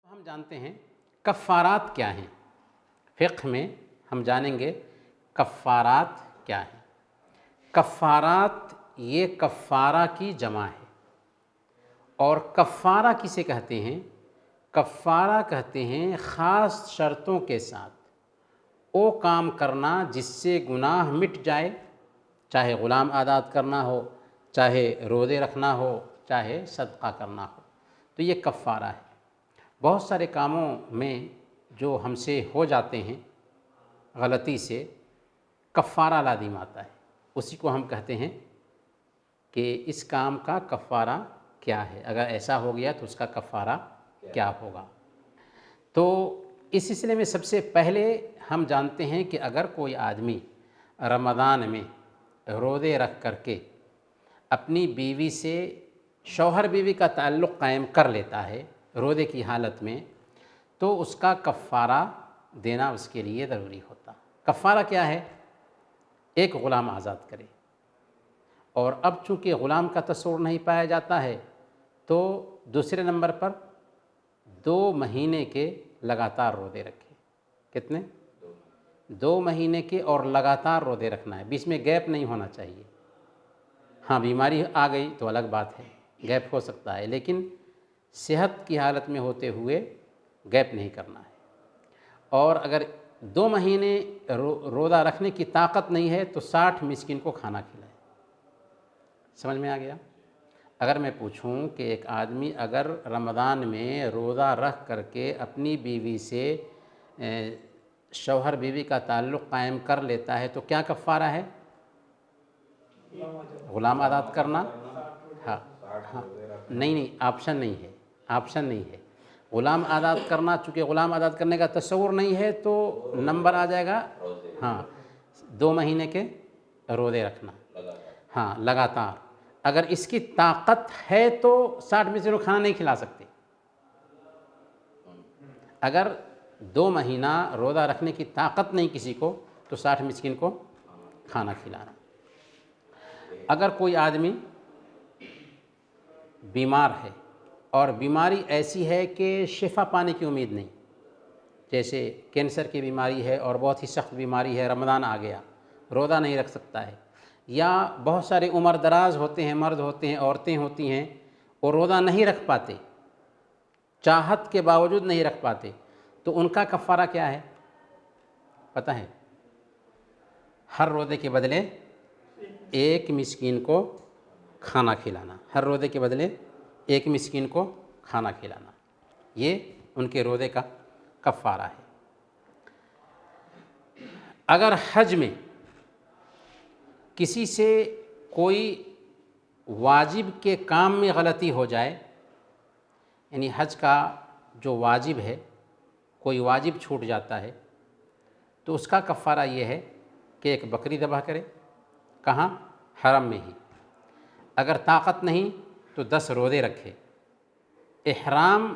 ہم جانتے ہیں کفارات کیا ہیں۔ فقہ میں ہم جانیں گے کفارات کیا ہیں۔ کفارات یہ کفارہ کی جمع ہے، اور کفارہ کسے کہتے ہیں؟ کفارہ کہتے ہیں خاص شرطوں کے ساتھ وہ کام کرنا جس سے گناہ مٹ جائے، چاہے غلام آزاد کرنا ہو، چاہے روزے رکھنا ہو، چاہے صدقہ کرنا ہو، تو یہ کفارہ ہے۔ بہت سارے کاموں میں جو ہم سے ہو جاتے ہیں غلطی سے، کفارہ لازم آتا ہے، اسی کو ہم کہتے ہیں کہ اس کام کا کفارہ کیا ہے، اگر ایسا ہو گیا تو اس کا کفارہ کیا ہوگا۔ تو اس سلسلے میں سب سے پہلے ہم جانتے ہیں کہ اگر کوئی آدمی رمضان میں روزے رکھ کر کے اپنی بیوی سے شوہر بیوی کا تعلق قائم کر لیتا ہے روزے کی حالت میں، تو اس کا کفارہ دینا اس کے لیے ضروری ہوتا۔ کفارہ کیا ہے؟ ایک غلام آزاد کرے، اور اب چونکہ غلام کا تصور نہیں پایا جاتا ہے تو دوسرے نمبر پر 2 مہینے کے لگاتار روزے رکھے۔ کتنے؟ 2 مہینے کے، اور لگاتار روزے رکھنا ہے، بیچ میں گیپ نہیں ہونا چاہیے۔ ہاں بیماری آ گئی تو الگ بات ہے، گیپ ہو سکتا ہے، لیکن صحت کی حالت میں ہوتے ہوئے گیپ نہیں کرنا ہے۔ اور اگر 2 مہینے روزہ رکھنے کی طاقت نہیں ہے تو 60 مسکین کو کھانا کھلائے۔ سمجھ میں آ گیا؟ اگر میں پوچھوں کہ ایک آدمی اگر رمضان میں روزہ رکھ کر کے اپنی بیوی سے شوہر بیوی کا تعلق قائم کر لیتا ہے تو کیا کفارہ ہے؟ غلام آزاد کرنا؟ ہاں نہیں، آپشن نہیں ہے، آپشن نہیں ہے۔ غلام آزاد کرنا، چونکہ غلام آزاد کرنے کا تصور نہیں ہے تو نمبر آ جائے گا، ہاں 2 مہینے کے روزے رکھنا، ہاں لگاتار۔ اگر اس کی طاقت ہے تو 60 مسکین کو کھانا نہیں کھلا سکتے۔ اگر 2 مہینہ روزہ رکھنے کی طاقت نہیں کسی کو تو 60 مسکین کو کھانا کھلانا۔ اگر کوئی آدمی بیمار ہے اور بیماری ایسی ہے کہ شفا پانے کی امید نہیں، جیسے کینسر کی بیماری ہے اور بہت ہی سخت بیماری ہے، رمضان آ گیا، روزہ نہیں رکھ سکتا ہے، یا بہت سارے عمر دراز ہوتے ہیں، مرد ہوتے ہیں، عورتیں ہوتی ہیں، وہ روزہ نہیں رکھ پاتے، چاہت کے باوجود نہیں رکھ پاتے، تو ان کا کفارہ کیا ہے پتہ ہے؟ ہر روزے کے بدلے 1 مسکین کو کھانا کھلانا، ہر روزے کے بدلے 1 مسکین کو کھانا کھلانا، یہ ان کے روزے کا کفارہ ہے۔ اگر حج میں کسی سے کوئی واجب کے کام میں غلطی ہو جائے، یعنی حج کا جو واجب ہے، کوئی واجب چھوٹ جاتا ہے، تو اس کا کفارہ یہ ہے کہ ایک بکری ذبح کرے، کہاں؟ حرم میں ہی۔ اگر طاقت نہیں تو 10 روزے رکھے۔ احرام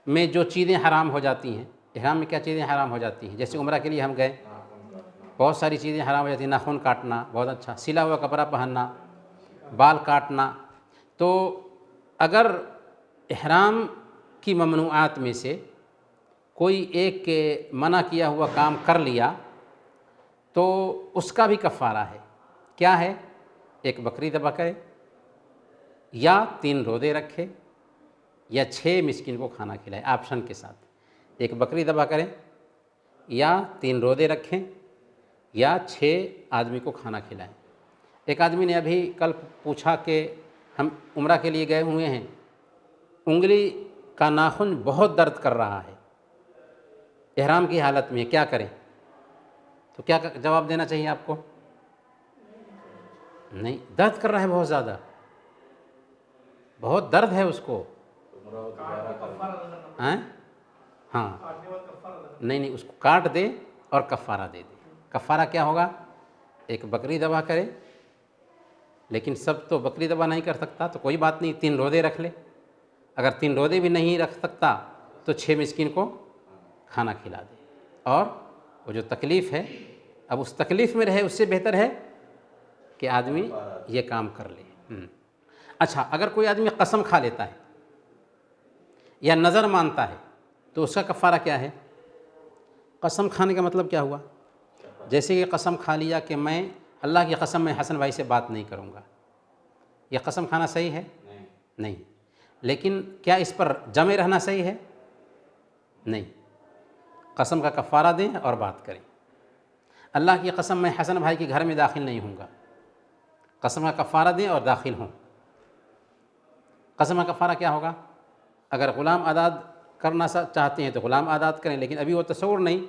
میں جو چیزیں حرام ہو جاتی ہیں، احرام میں کیا چیزیں حرام ہو جاتی ہیں؟ جیسے عمرہ کے لیے ہم گئے، بہت ساری چیزیں حرام ہو جاتی ہیں، ناخن کاٹنا، بہت اچھا، سلا ہوا کپڑا پہننا، بال کاٹنا۔ تو اگر احرام کی ممنوعات میں سے کوئی ایک کے منع کیا ہوا کام کر لیا تو اس کا بھی کفارہ ہے۔ کیا ہے؟ ایک بکری ذبح کرے، یا 3 روزے رکھے، یا 6 مسکین کو کھانا کھلائے، آپشن کے ساتھ۔ ایک بکری ذبح کریں، یا 3 روزے رکھیں، یا 6 آدمی کو کھانا کھلائیں۔ ایک آدمی نے ابھی کل پوچھا کہ ہم عمرہ کے لیے گئے ہوئے ہیں، انگلی کا ناخن بہت درد کر رہا ہے، احرام کی حالت میں، کیا کریں؟ تو کیا جواب دینا چاہیے آپ کو؟ نہیں، درد کر رہا ہے بہت زیادہ، بہت درد ہے اس کو، ہاں نہیں، اس کو کاٹ دے اور کفارہ دے دے۔ کفارہ کیا ہوگا؟ ایک بکری ذبح کرے، لیکن سب تو بکری ذبح نہیں کر سکتا تو کوئی بات نہیں، 3 روزے رکھ لے، اگر 3 روزے بھی نہیں رکھ سکتا تو 6 مسکین کو کھانا کھلا دے۔ اور وہ جو تکلیف ہے، اب اس تکلیف میں رہے، اس سے بہتر ہے کہ آدمی یہ کام کر لے۔ اچھا، اگر کوئی آدمی قسم کھا لیتا ہے، یا نظر مانتا ہے تو اس کا کفارہ کیا ہے؟ قسم کھانے کا مطلب کیا ہوا؟ جیسے کہ قسم کھا لیا کہ میں اللہ کی قسم میں حسن بھائی سے بات نہیں کروں گا، یہ قسم کھانا صحیح ہے؟ نہیں۔ لیکن کیا اس پر جمے رہنا صحیح ہے؟ نہیں۔ قسم کا کفارہ دیں اور بات کریں۔ اللہ کی قسم میں حسن بھائی کے گھر میں داخل نہیں ہوں گا، قسم کا کفارہ دیں اور داخل ہوں۔ قسم کا کفارہ کیا ہوگا؟ اگر غلام آزاد کرنا چاہتے ہیں تو غلام آزاد کریں، لیکن ابھی وہ تصور نہیں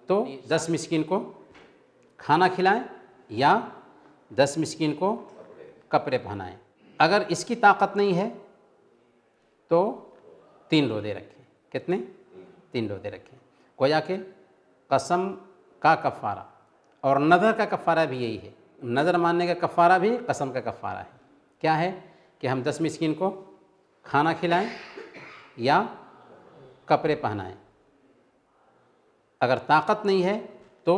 تو 10 مسکین کو کھانا کھلائیں یا 10 مسکین کو کپڑے پہنائیں۔ اگر اس کی طاقت نہیں ہے تو 3 روزے رکھیں۔ کتنے؟ 3 روزے رکھیں۔ گویا کہ قسم کا کفارہ اور نظر کا کفارہ بھی یہی ہے۔ نظر ماننے کا کفارہ بھی قسم کا کفارہ ہے۔ کیا ہے؟ کہ ہم 10 مسکین کو کھانا کھلائیں یا کپڑے پہنائیں۔ اگر طاقت نہیں ہے تو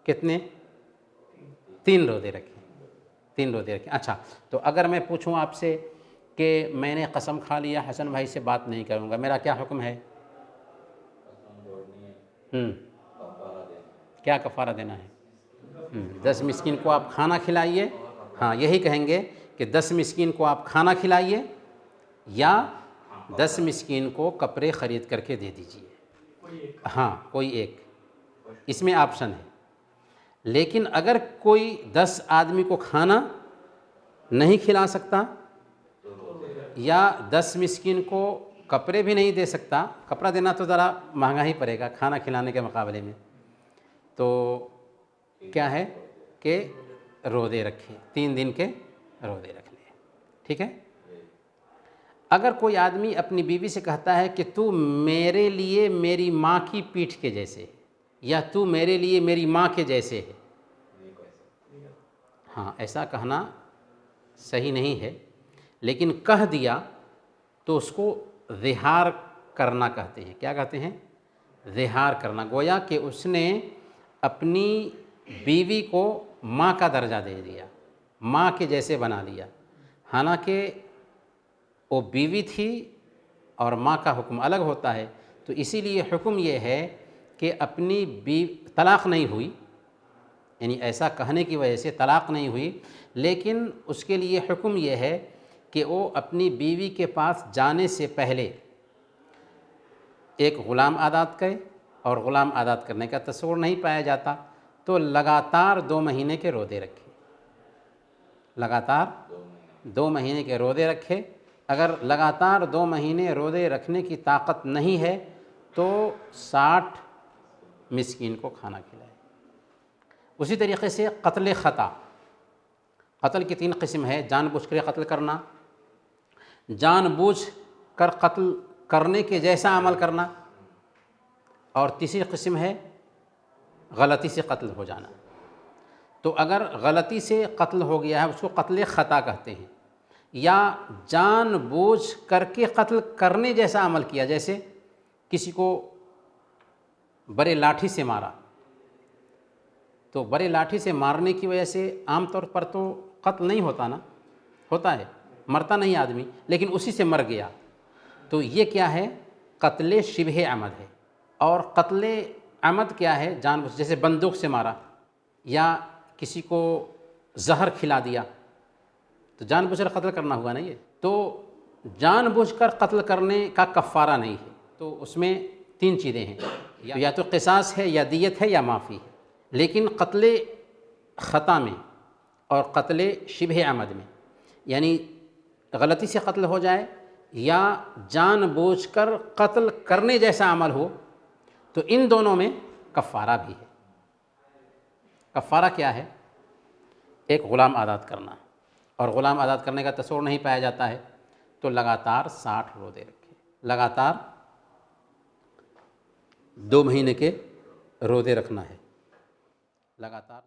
کتنے؟ 3 روزے رکھیں۔ 3 روزے رکھیں۔ اچھا، تو اگر میں پوچھوں آپ سے کہ میں نے قسم کھا لیا حسن بھائی سے بات نہیں کروں گا، میرا کیا حکم ہے؟ کیا کفارہ دینا ہے؟ 10 مسکین کو آپ کھانا کھلائیے، ہاں یہی کہیں گے کہ 10 مسکین کو آپ کھانا کھلائیے یا 10 مسکین کو کپڑے خرید کر کے دے دیجیے۔ ہاں کوئی ایک، اس میں آپشن ہے۔ لیکن اگر کوئی 10 آدمی کو کھانا نہیں کھلا سکتا یا 10 مسکین کو کپڑے بھی نہیں دے سکتا، کپڑا دینا تو ذرا مہنگا ہی پڑے گا کھانا کھلانے کے مقابلے میں، تو کیا ہے کہ روزے رکھیں، 3 دن کے روزے رکھ لیں۔ ٹھیک ہے؟ اگر کوئی آدمی اپنی بیوی سے کہتا ہے کہ تو میرے لیے میری ماں کی پیٹھ کے جیسے ہے یا تو میرے لیے میری ماں کے جیسے ہے، ہاں ایسا کہنا صحیح نہیں ہے، لیکن کہہ دیا تو اس کو ظہار کرنا کہتے ہیں۔ کیا کہتے ہیں؟ ظہار کرنا۔ گویا کہ اس نے اپنی بیوی کو ماں کا درجہ دے دیا، ماں کے جیسے بنا لیا، حالانکہ وہ بیوی تھی اور ماں کا حکم الگ ہوتا ہے۔ تو اسی لیے حکم یہ ہے کہ اپنی طلاق نہیں ہوئی، یعنی ایسا کہنے کی وجہ سے طلاق نہیں ہوئی، لیکن اس کے لیے حکم یہ ہے کہ وہ اپنی بیوی کے پاس جانے سے پہلے ایک غلام آزاد کرے، اور غلام آزاد کرنے کا تصور نہیں پایا جاتا تو لگاتار 2 مہینے کے روزے رکھے، لگاتار 2 مہینے کے روزے رکھے۔ اگر لگاتار 2 مہینے روزے رکھنے کی طاقت نہیں ہے تو 60 مسکین کو کھانا کھلائے۔ اسی طریقے سے قتل خطا، قتل کی 3 قسم ہے: جان بوجھ کر قتل کرنا، جان بوجھ کر قتل کرنے کے جیسا عمل کرنا، اور تیسری قسم ہے غلطی سے قتل ہو جانا۔ تو اگر غلطی سے قتل ہو گیا ہے اس کو قتل خطا کہتے ہیں، یا جان بوجھ کر کے قتل کرنے جیسا عمل کیا، جیسے کسی کو بڑے لاٹھی سے مارا، تو بڑے لاٹھی سے مارنے کی وجہ سے عام طور پر تو قتل نہیں ہوتا نا، ہوتا ہے، مرتا نہیں آدمی، لیکن اسی سے مر گیا، تو یہ کیا ہے؟ قتل شبہ عمد ہے۔ اور قتل عمد کیا ہے؟ جان بوجھ، جیسے بندوق سے مارا یا کسی کو زہر کھلا دیا تو جان بوجھ کر قتل کرنا ہوا نہیں ہے، تو جان بوجھ کر قتل کرنے کا کفارہ نہیں ہے۔ تو اس میں 3 چیزیں ہیں، یا تو قصاص ہے یا دیت ہے یا معافی ہے۔ لیکن قتل خطا میں اور قتل شبہ عمد میں، یعنی غلطی سے قتل ہو جائے یا جان بوجھ کر قتل کرنے جیسا عمل ہو، تو ان دونوں میں کفارہ بھی ہے۔ کفارہ کیا ہے؟ ایک غلام آزاد کرنا، اور غلام آزاد کرنے کا تصور نہیں پایا جاتا ہے تو لگاتار 60 روزے رکھے، لگاتار 2 مہینے کے روزے رکھنا ہے، لگاتار